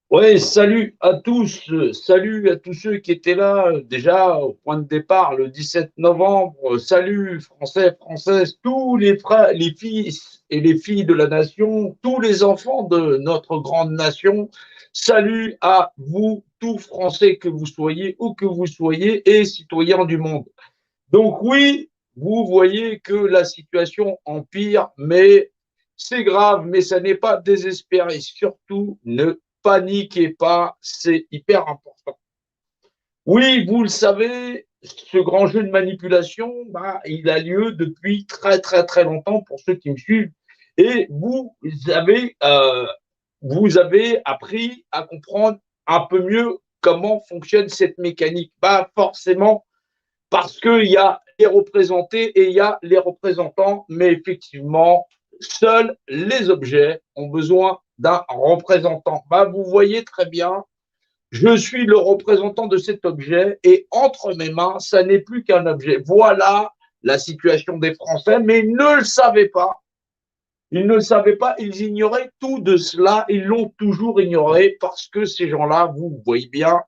Oui, salut à tous ceux qui étaient là déjà au point de départ le 17 novembre. Salut Français, Françaises, tous les frères, les fils et les filles de la nation, tous les enfants de notre grande nation. Salut à vous, tous Français que vous soyez, où que vous soyez, et citoyens du monde. Donc oui, vous voyez que la situation empire, mais c'est grave, mais ça n'est pas désespéré. Surtout, ne paniquez pas, c'est hyper important. Oui, vous le savez, ce grand jeu de manipulation, bah, il a lieu depuis très très très longtemps pour ceux qui me suivent. Et vous avez appris à comprendre un peu mieux comment fonctionne cette mécanique. Bah, forcément, parce qu'il y a les représentés et il y a les représentants, mais effectivement, seuls les objets ont besoin d'un représentant. Bah, vous voyez très bien, je suis le représentant de cet objet et entre mes mains, ça n'est plus qu'un objet. Voilà la situation des Français, mais ils ne le savaient pas. Ils ne le savaient pas, ils ignoraient tout de cela, ils l'ont toujours ignoré parce que ces gens-là, vous voyez bien,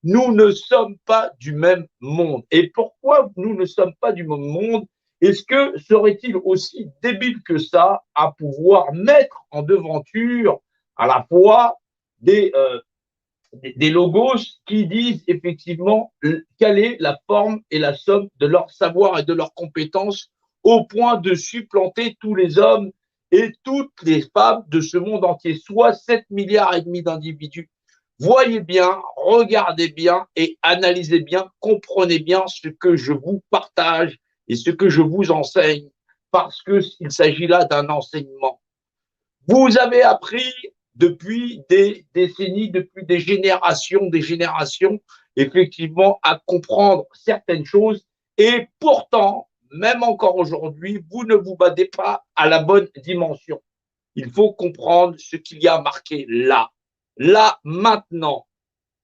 nous ne sommes pas du même monde. Et pourquoi nous ne sommes pas du même monde? Est-ce que serait-il aussi débile que ça à pouvoir mettre en devanture à la fois des, euh, des logos qui disent effectivement quelle est la forme et la somme de leur savoir et de leurs compétences au point de supplanter tous les hommes et toutes les femmes de ce monde entier, soit 7 milliards et demi d'individus. Voyez bien, regardez bien et analysez bien, comprenez bien ce que je vous partage et ce que je vous enseigne, parce qu'il s'agit là d'un enseignement. Vous avez appris depuis des décennies, depuis des générations, effectivement, à comprendre certaines choses. Et pourtant, même encore aujourd'hui, vous ne vous battez pas à la bonne dimension. Il faut comprendre ce qu'il y a marqué là. Là, maintenant.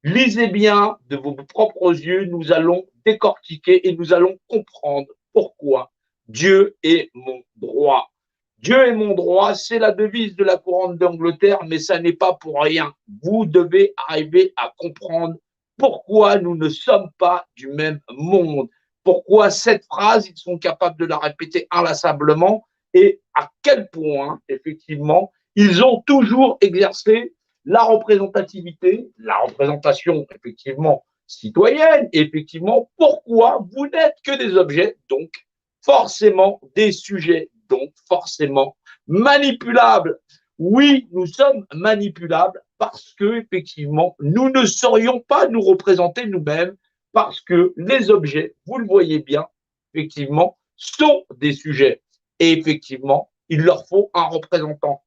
Lisez bien de vos propres yeux, nous allons décortiquer et nous allons comprendre pourquoi Dieu est mon droit. Dieu est mon droit, c'est la devise de la couronne d'Angleterre, mais ça n'est pas pour rien. Vous devez arriver à comprendre pourquoi nous ne sommes pas du même monde. Pourquoi cette phrase, ils sont capables de la répéter inlassablement et à quel point, effectivement, ils ont toujours exercé la représentativité, la représentation effectivement citoyenne, et effectivement pourquoi vous n'êtes que des objets, donc forcément des sujets, donc forcément manipulables. Oui, nous sommes manipulables parce que effectivement nous ne saurions pas nous représenter nous-mêmes parce que les objets, vous le voyez bien, effectivement, sont des sujets et effectivement il leur faut un représentant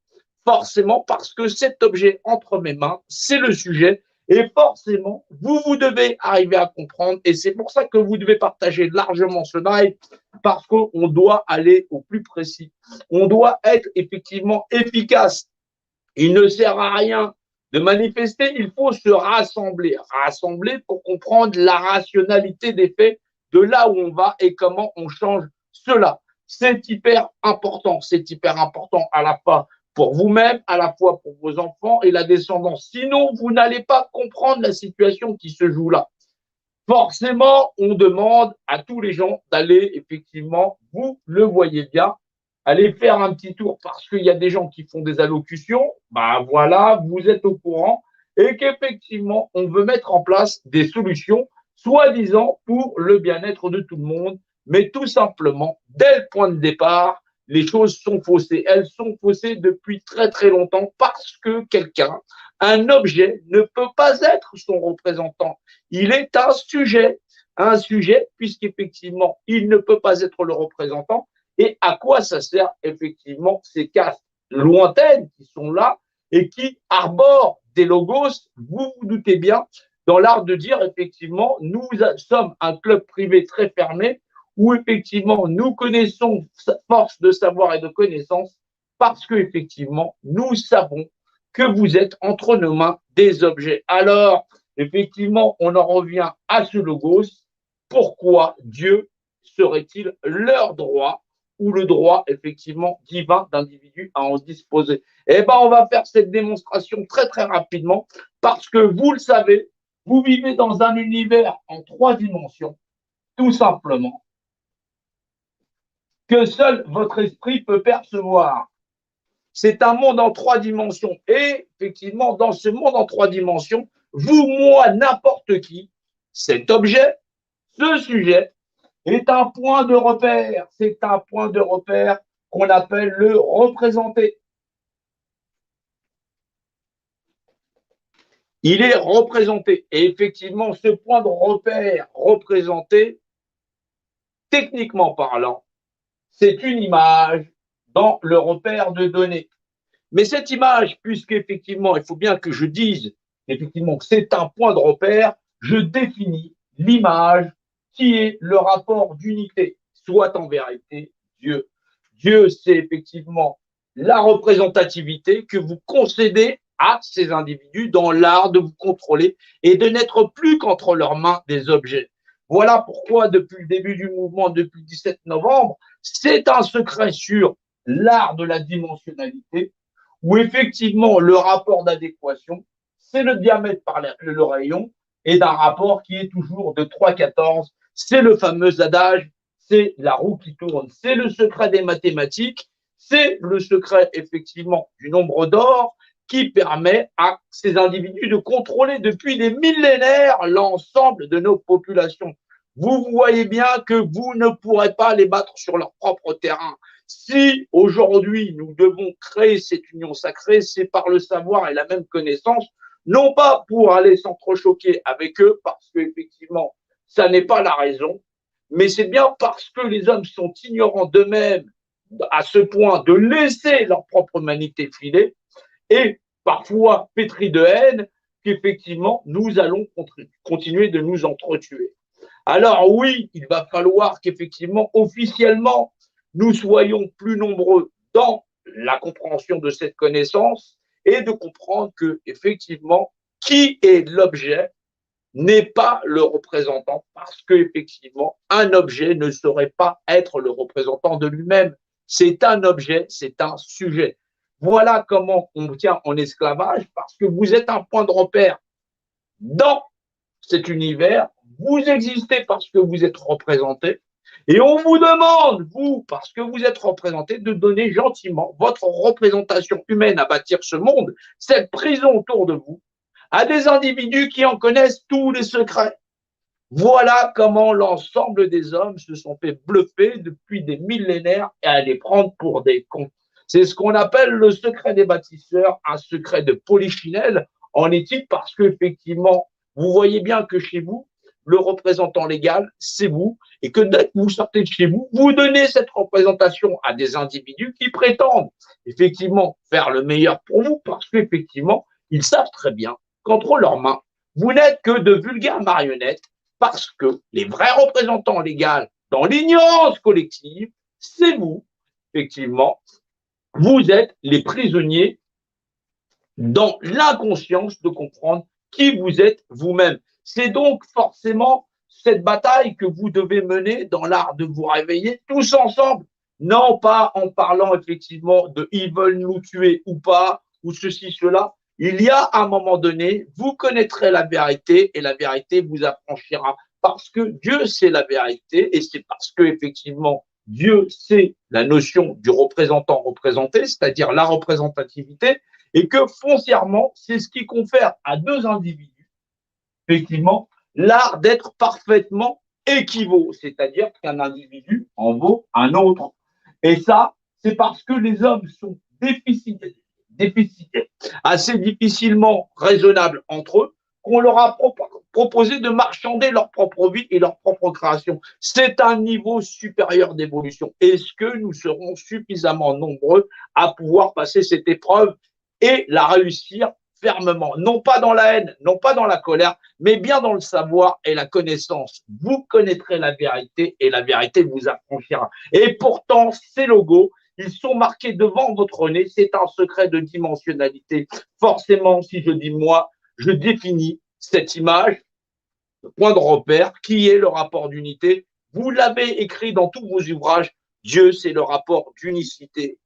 forcément parce que cet objet entre mes mains, c'est le sujet. Et forcément, vous devez arriver à comprendre. Et c'est pour ça que vous devez partager largement ce live, parce qu'on doit aller au plus précis. On doit être effectivement efficace. Il ne sert à rien de manifester, il faut se rassembler. Rassembler pour comprendre la rationalité des faits, de là où on va et comment on change cela. C'est hyper important. C'est hyper important à la fois pour vous-même, à la fois pour vos enfants et la descendance. Sinon, vous n'allez pas comprendre la situation qui se joue là. Forcément, on demande à tous les gens d'aller, effectivement, vous le voyez bien, aller faire un petit tour parce qu'il y a des gens qui font des allocutions. Ben voilà, vous êtes au courant et qu'effectivement, on veut mettre en place des solutions, soi-disant pour le bien-être de tout le monde, mais tout simplement, dès le point de départ, les choses sont faussées. Elles sont faussées depuis très très longtemps parce que quelqu'un, un objet, ne peut pas être son représentant. Il est un sujet puisqu'effectivement, il ne peut pas être le représentant. Et à quoi ça sert effectivement ces castes lointaines qui sont là et qui arborent des logos, vous vous doutez bien, dans l'art de dire effectivement, nous sommes un club privé très fermé où effectivement nous connaissons force de savoir et de connaissance parce que effectivement nous savons que vous êtes entre nos mains des objets. Alors, effectivement, on en revient à ce logos. Pourquoi Dieu serait-il leur droit? ou le droit, effectivement, divin d'individu à en disposer. Eh bien, on va faire cette démonstration très, très rapidement parce que vous le savez, vous vivez dans un univers en 3 dimensions, tout simplement, que seul votre esprit peut percevoir. C'est un monde en 3 dimensions. Et effectivement, dans ce monde en 3 dimensions, vous, moi, n'importe qui, cet objet, ce sujet, est un point de repère. C'est un point de repère qu'on appelle le représenté. Il est représenté. Et effectivement, ce point de repère représenté, techniquement parlant, c'est une image dans le repère de données. Mais cette image, puisqu'effectivement, il faut bien que je dise effectivement que c'est un point de repère, je définis l'image qui est le rapport d'unité, soit en vérité Dieu. Dieu, c'est effectivement la représentativité que vous concédez à ces individus dans l'art de vous contrôler et de n'être plus qu'entre leurs mains des objets. Voilà pourquoi, depuis le début du mouvement, depuis le 17 novembre, c'est un secret sur l'art de la dimensionnalité, où effectivement le rapport d'adéquation, c'est le diamètre par le rayon, et d'un rapport qui est toujours de 3,14. C'est le fameux adage, c'est la roue qui tourne, c'est le secret des mathématiques, c'est le secret effectivement du nombre d'or qui permet à ces individus de contrôler depuis des millénaires l'ensemble de nos populations. Vous voyez bien que vous ne pourrez pas les battre sur leur propre terrain. Si aujourd'hui nous devons créer cette union sacrée, c'est par le savoir et la même connaissance, non pas pour aller s'entrechoquer avec eux, parce qu'effectivement, ça n'est pas la raison, mais c'est bien parce que les hommes sont ignorants d'eux-mêmes à ce point de laisser leur propre humanité filer, et parfois pétris de haine, qu'effectivement, nous allons continuer de nous entretuer. Alors oui, il va falloir qu'effectivement, officiellement, nous soyons plus nombreux dans la compréhension de cette connaissance et de comprendre que, effectivement, qui est l'objet n'est pas le représentant, parce que effectivement, un objet ne saurait pas être le représentant de lui-même. C'est un objet, c'est un sujet. Voilà comment on tient en esclavage, parce que vous êtes un point de repère dans cet univers, vous existez parce que vous êtes représenté, et on vous demande, vous, parce que vous êtes représenté, de donner gentiment votre représentation humaine à bâtir ce monde, cette prison autour de vous, à des individus qui en connaissent tous les secrets. Voilà comment l'ensemble des hommes se sont fait bluffer depuis des millénaires et à les prendre pour des cons. C'est ce qu'on appelle le secret des bâtisseurs, un secret de polichinelle en éthique, parce qu'effectivement, vous voyez bien que chez vous, le représentant légal, c'est vous, et que dès que vous sortez de chez vous, vous donnez cette représentation à des individus qui prétendent effectivement faire le meilleur pour vous, parce qu'effectivement, ils savent très bien qu'entre leurs mains, vous n'êtes que de vulgaires marionnettes, parce que les vrais représentants légaux dans l'ignorance collective, c'est vous, effectivement, vous êtes les prisonniers dans l'inconscience de comprendre qui vous êtes vous-même. C'est donc forcément cette bataille que vous devez mener dans l'art de vous réveiller tous ensemble, non pas en parlant effectivement de ils veulent nous tuer ou pas, ou ceci, cela. Il y a un moment donné, vous connaîtrez la vérité et la vérité vous affranchira. Parce que Dieu, c'est la vérité, et c'est parce que effectivement Dieu, c'est la notion du représentant représenté, c'est-à-dire la représentativité, et que foncièrement, c'est ce qui confère à deux individus, effectivement, l'art d'être parfaitement équivalent, c'est-à-dire qu'un individu en vaut un autre. Et ça, c'est parce que les hommes sont déficitaires, assez difficilement raisonnables entre eux, qu'on leur a proposé de marchander leur propre vie et leur propre création. C'est un niveau supérieur d'évolution. Est-ce que nous serons suffisamment nombreux à pouvoir passer cette épreuve et la réussir fermement, non pas dans la haine, non pas dans la colère, mais bien dans le savoir et la connaissance. Vous connaîtrez la vérité et la vérité vous affranchira. Et pourtant, ces logos, ils sont marqués devant votre nez, c'est un secret de dimensionnalité. Forcément, si je dis moi, je définis cette image, le point de repère, qui est le rapport d'unité. Vous l'avez écrit dans tous vos ouvrages, Dieu, c'est le rapport d'unicité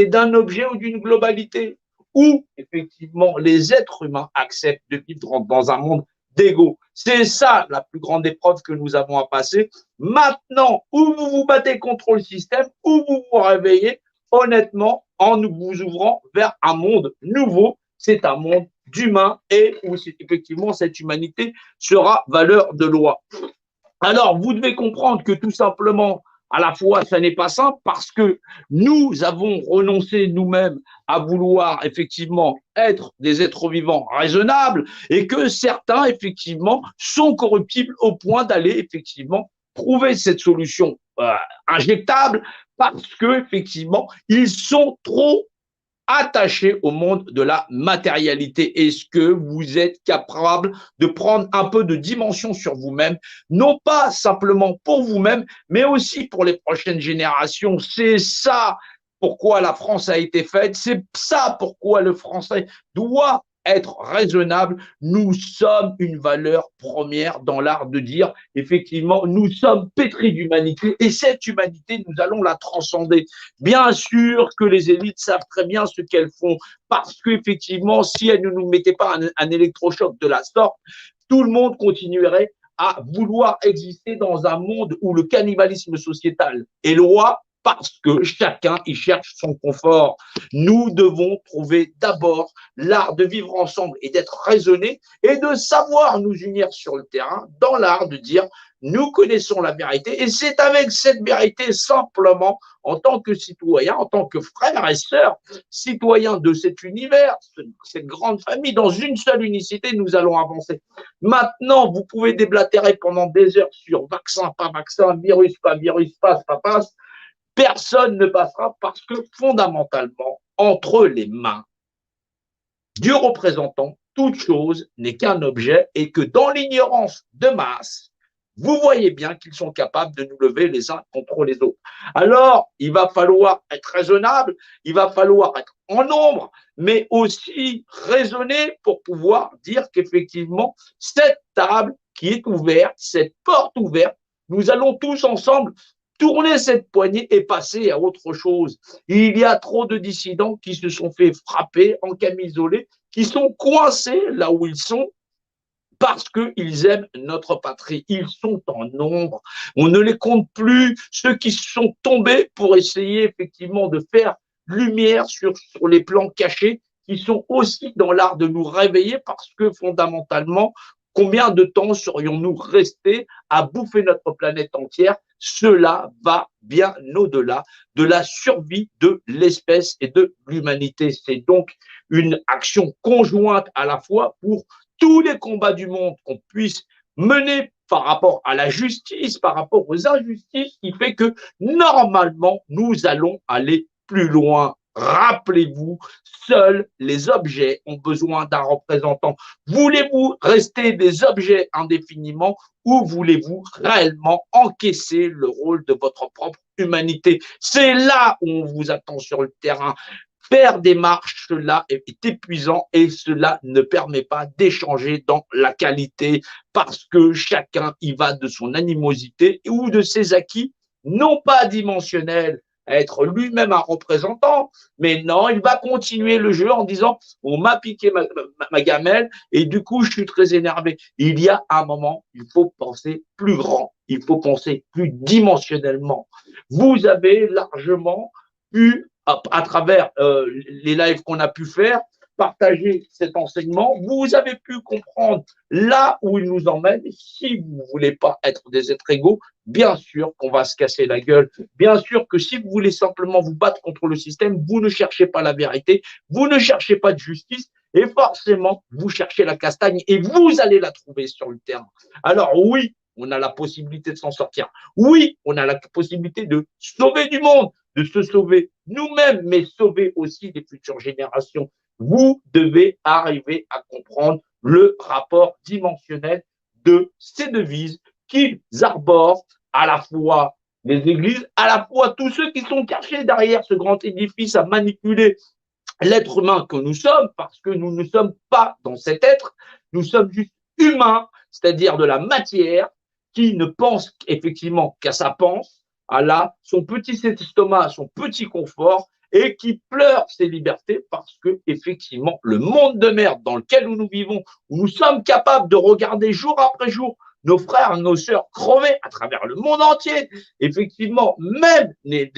d'un objet ou d'une globalité, où effectivement les êtres humains acceptent de vivre dans un monde d'ego. C'est ça la plus grande épreuve que nous avons à passer. Maintenant, où vous vous battez contre le système, où vous vous réveillez, honnêtement, en vous ouvrant vers un monde nouveau, c'est un monde d'humains et où effectivement cette humanité sera valeur de loi. Alors, vous devez comprendre que tout simplement, à la fois, ça n'est pas simple parce que nous avons renoncé nous-mêmes à vouloir effectivement être des êtres vivants raisonnables et que certains, effectivement, sont corruptibles au point d'aller effectivement trouver cette solution injectable parce que effectivement, ils sont trop attaché au monde de la matérialité. Est-ce que vous êtes capable de prendre un peu de dimension sur vous-même, non pas simplement pour vous-même, mais aussi pour les prochaines générations? C'est ça pourquoi la France a été faite, c'est ça pourquoi le Français doit être raisonnable. Nous sommes une valeur première dans l'art de dire, effectivement, nous sommes pétris d'humanité et cette humanité, nous allons la transcender. Bien sûr que les élites savent très bien ce qu'elles font, parce qu'effectivement, si elles ne nous mettaient pas un électrochoc de la sorte, tout le monde continuerait à vouloir exister dans un monde où le cannibalisme sociétal est loi, parce que chacun y cherche son confort. Nous devons trouver d'abord l'art de vivre ensemble et d'être raisonnés et de savoir nous unir sur le terrain dans l'art de dire nous connaissons la vérité et c'est avec cette vérité simplement en tant que citoyen, en tant que frères et sœurs, citoyens de cet univers, cette grande famille, dans une seule unicité, nous allons avancer. Maintenant, vous pouvez déblatérer pendant des heures sur vaccin, pas vaccin, virus, pas virus, passe, pas passe. Personne ne passera parce que fondamentalement, entre les mains du représentant, toute chose n'est qu'un objet et que dans l'ignorance de masse, vous voyez bien qu'ils sont capables de nous lever les uns contre les autres. Alors, il va falloir être raisonnable, il va falloir être en nombre, mais aussi raisonner pour pouvoir dire qu'effectivement, cette table qui est ouverte, cette porte ouverte, nous allons tous ensemble tourner cette poignée et passer à autre chose. Il y a trop de dissidents qui se sont fait frapper en camisolé, qui sont coincés là où ils sont parce qu'ils aiment notre patrie. Ils sont en nombre. On ne les compte plus. Ceux qui sont tombés pour essayer effectivement de faire lumière sur les plans cachés, qui sont aussi dans l'art de nous réveiller parce que fondamentalement, combien de temps serions-nous restés à bouffer notre planète entière? Cela va bien au-delà de la survie de l'espèce et de l'humanité. C'est donc une action conjointe à la fois pour tous les combats du monde qu'on puisse mener par rapport à la justice, par rapport aux injustices, qui fait que normalement, nous allons aller plus loin. Rappelez-vous, seuls les objets ont besoin d'un représentant. Voulez-vous rester des objets indéfiniment ou voulez-vous réellement encaisser le rôle de votre propre humanité? C'est là où on vous attend sur le terrain. Faire des marches, cela est épuisant et cela ne permet pas d'échanger dans la qualité parce que chacun y va de son animosité ou de ses acquis, non pas dimensionnels, à être lui-même un représentant, mais non, il va continuer le jeu en disant on m'a piqué ma gamelle et du coup je suis très énervé. Il y a un moment, il faut penser plus grand, il faut penser plus dimensionnellement. Vous avez largement pu à travers les lives qu'on a pu faire, partager cet enseignement, vous avez pu comprendre là où il nous emmène. Si vous ne voulez pas être des êtres égaux, bien sûr qu'on va se casser la gueule. Bien sûr que si vous voulez simplement vous battre contre le système, vous ne cherchez pas la vérité, vous ne cherchez pas de justice, et forcément, vous cherchez la castagne et vous allez la trouver sur le terrain. Alors oui, on a la possibilité de s'en sortir. Oui, on a la possibilité de sauver du monde, de se sauver nous-mêmes, mais sauver aussi les futures générations. Vous devez arriver à comprendre le rapport dimensionnel de ces devises qu'ils arborent à la fois les églises, à la fois tous ceux qui sont cachés derrière ce grand édifice à manipuler l'être humain que nous sommes, parce que nous ne sommes pas dans cet être, nous sommes juste humains, c'est-à-dire de la matière qui ne pense effectivement qu'à sa pense, a son petit estomac, son petit confort, et qui pleure ses libertés parce que, effectivement, le monde de merde dans lequel nous vivons, où nous sommes capables de regarder jour après jour nos frères, nos sœurs crever à travers le monde entier, effectivement, même les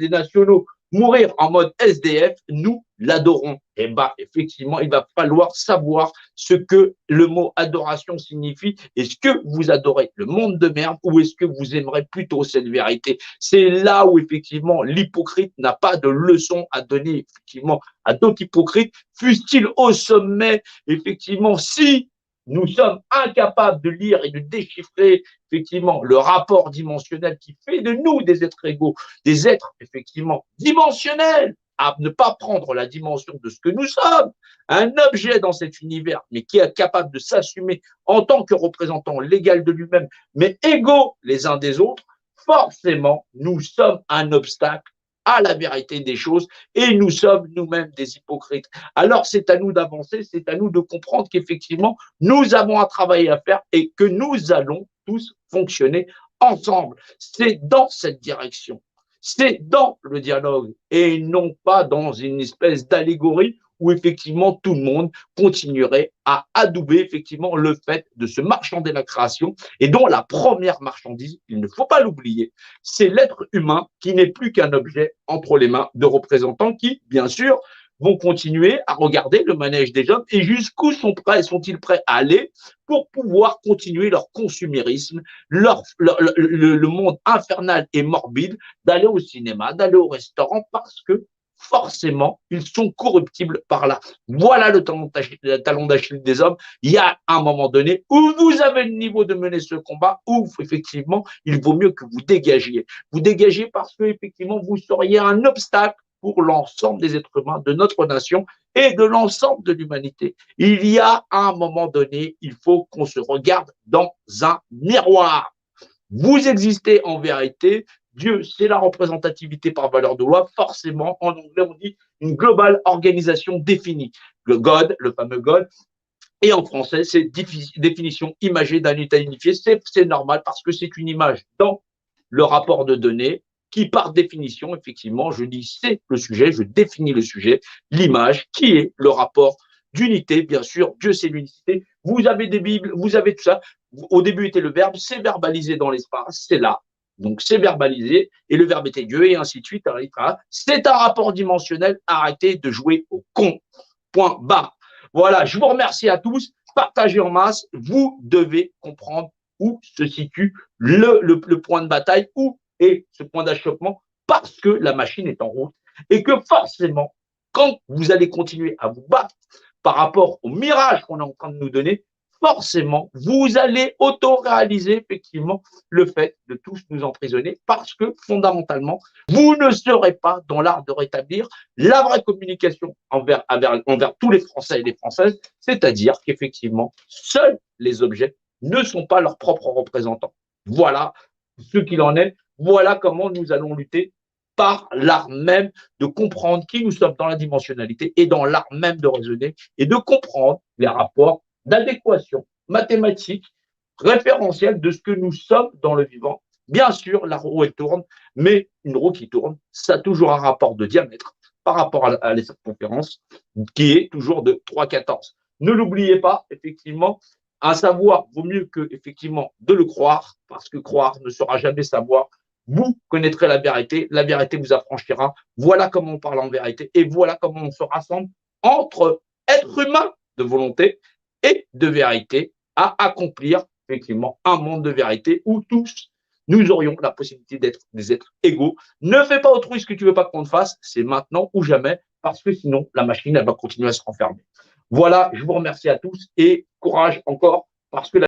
nationaux mourir en mode SDF, nous l'adorons. Et bah, effectivement, il va falloir savoir ce que le mot adoration signifie. Est-ce que vous adorez le monde de merde ou est-ce que vous aimerez plutôt cette vérité? C'est là où, effectivement, l'hypocrite n'a pas de leçon à donner, effectivement, à d'autres hypocrites, fussent-ils au sommet, effectivement, si nous sommes incapables de lire et de déchiffrer, effectivement, le rapport dimensionnel qui fait de nous des êtres égaux, des êtres, effectivement, dimensionnels, à ne pas prendre la dimension de ce que nous sommes, un objet dans cet univers, mais qui est capable de s'assumer en tant que représentant légal de lui-même, mais égaux les uns des autres, forcément, nous sommes un obstacle à la vérité des choses et nous sommes nous-mêmes des hypocrites. Alors, c'est à nous d'avancer, c'est à nous de comprendre qu'effectivement, nous avons un travail à faire et que nous allons tous fonctionner ensemble. C'est dans cette direction, c'est dans le dialogue et non pas dans une espèce d'allégorie où effectivement tout le monde continuerait à adouber effectivement le fait de se marchander la création et dont la première marchandise, il ne faut pas l'oublier, c'est l'être humain qui n'est plus qu'un objet entre les mains de représentants qui, bien sûr, vont continuer à regarder le manège des hommes et jusqu'où sont-ils prêts à aller pour pouvoir continuer leur consumérisme, le monde infernal et morbide d'aller au cinéma, d'aller au restaurant parce que forcément, ils sont corruptibles par là. Voilà le talon d'Achille des hommes. Il y a un moment donné où vous avez le niveau de mener ce combat, où effectivement, il vaut mieux que vous dégagiez. Vous dégagez parce que effectivement, vous seriez un obstacle pour l'ensemble des êtres humains de notre nation et de l'ensemble de l'humanité. Il y a un moment donné, il faut qu'on se regarde dans un miroir. Vous existez en vérité. Dieu, c'est la représentativité par valeur de loi. Forcément, en anglais, on dit une global organisation définie. Le God, le fameux God. Et en français, c'est définition imagée d'un état unifié. C'est normal parce que c'est une image dans le rapport de données qui, par définition, effectivement, je dis c'est le sujet, je définis le sujet, l'image, qui est le rapport d'unité, bien sûr, Dieu c'est l'unicité. Vous avez des Bibles, vous avez tout ça. Au début était le verbe, c'est verbalisé dans l'espace, c'est là. Donc c'est verbalisé, et le verbe était Dieu, et ainsi de suite. C'est un rapport dimensionnel, arrêtez de jouer au con. Point barre. Voilà, je vous remercie à tous, partagez en masse, vous devez comprendre où se situe le point de bataille, où est ce point d'achoppement, parce que la machine est en route, et que forcément, quand vous allez continuer à vous battre par rapport au mirage qu'on est en train de nous donner, forcément, vous allez auto-réaliser effectivement le fait de tous nous emprisonner parce que fondamentalement, vous ne serez pas dans l'art de rétablir la vraie communication envers tous les Français et les Françaises, c'est-à-dire qu'effectivement, seuls les objets ne sont pas leurs propres représentants. Voilà ce qu'il en est. Voilà comment nous allons lutter par l'art même de comprendre qui nous sommes dans la dimensionnalité et dans l'art même de raisonner et de comprendre les rapports d'adéquation mathématique, référentielle de ce que nous sommes dans le vivant. Bien sûr, la roue, elle tourne, mais une roue qui tourne, ça a toujours un rapport de diamètre par rapport à la circonférence qui est toujours de 3,14. Ne l'oubliez pas, effectivement, un savoir vaut mieux que, effectivement, de le croire, parce que croire ne sera jamais savoir. Vous connaîtrez la vérité vous affranchira. Voilà comment on parle en vérité et voilà comment on se rassemble entre êtres humains de volonté et de vérité à accomplir effectivement un monde de vérité où tous nous aurions la possibilité d'être des êtres égaux. Ne fais pas autrui ce que tu veux pas qu'on te fasse, c'est maintenant ou jamais, parce que sinon la machine elle va continuer à se renfermer. Voilà, je vous remercie à tous et courage encore parce que la